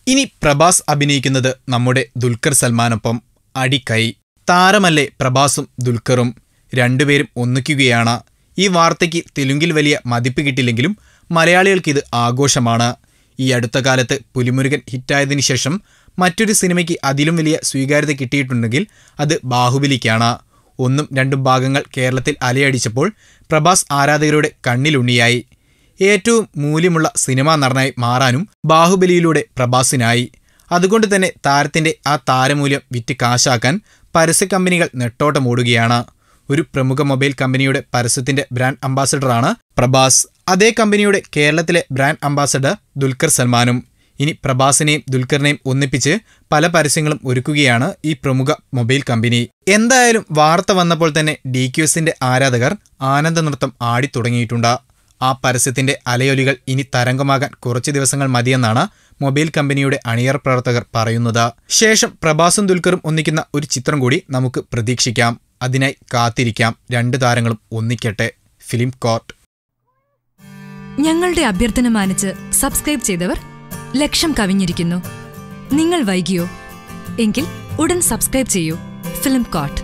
ഇനി പ്രഭാസ് അഭിനയിക്കുന്നത് നമ്മുടെ ദുൽഖർ സൽമാനൊപ്പം അടിക്കൈ. താരമല്ലേ പ്രഭാസും ദുൽഖറും, രണ്ടുപേരും ഒന്നിക്കുകയാണ്. ഈ വാർത്തയ്ക്ക് തെലുങ്കിൽ വലിയ മതിപ്പ് കിട്ടില്ലെങ്കിലും മലയാളികൾക്കിത് ആഘോഷമാണ്. ഈ അടുത്ത കാലത്ത് പുലിമുരുകൻ ഹിറ്റായതിനു ശേഷം മറ്റൊരു സിനിമയ്ക്ക് അതിലും വലിയ സ്വീകാര്യത കിട്ടിയിട്ടുണ്ടെങ്കിൽ അത് ബാഹുബലിക്കാണ്. 1ഉം 2ഉം ഭാഗങ്ങൾ കേരളത്തിൽ അലയടിച്ചപ്പോൾ പ്രഭാസ് ആരാധകരുടെ കണ്ണിലുണ്ണിയായി. ഏറ്റവും മൂല്യമുള്ള സിനിമാ നടനായി മാറാനും ബാഹുബലിയിലൂടെ പ്രഭാസിനായി. അതുകൊണ്ട് തന്നെ താരത്തിന്റെ ആ താരമൂല്യം വിറ്റ് കാശാക്കാൻ പരസ്യ കമ്പനികൾ നെട്ടോട്ടമോടുകയാണ്. ഒരു പ്രമുഖ മൊബൈൽ കമ്പനിയുടെ പരസ്യത്തിന്റെ ബ്രാൻഡ് അംബാസഡറാണ് പ്രഭാസ്. അതേ കമ്പനിയുടെ കേരളത്തിലെ ബ്രാൻഡ് അംബാസഡർ ദുൽഖർ സൽമാനും. ഇനി പ്രഭാസിനെയും ദുൽഖറിനെയും ഒന്നിപ്പിച്ച് പല പരസ്യങ്ങളും ഒരുക്കുകയാണ് ഈ പ്രമുഖ മൊബൈൽ കമ്പനി. എന്തായാലും വാർത്ത വന്നപ്പോൾ തന്നെ DQSന്റെ ആരാധകർ ആനന്ദ നൃത്തം ആടിത്തുടങ്ങിയിട്ടുണ്ട്. ആ പരസ്യത്തിന്റെ അലയൊലികൾ ഇനി തരംഗമാകാൻ കുറച്ച് ദിവസങ്ങൾ മതിയെന്നാണ് മൊബൈൽ കമ്പനിയുടെ അണിയർ പ്രവർത്തകർ പറയുന്നത്. ശേഷം പ്രഭാസും ദുൽഖറും ഒന്നിക്കുന്ന ഒരു ചിത്രം കൂടി നമുക്ക് പ്രതീക്ഷിക്കാം. അതിനായി കാത്തിരിക്കാം. 2 താരങ്ങളും ഒന്നിക്കട്ടെ. Film court. ഞങ്ങളുടെ അഭ്യർത്ഥന മാനിച്ച് സബ്സ്ക്രൈബ് ചെയ്തവർ 1,00,000 കവിഞ്ഞിരിക്കുന്നു. നിങ്ങൾ വൈകിയോ? എങ്കിൽ ഉടൻ സബ്സ്ക്രൈബ് ചെയ്യൂ. Film court.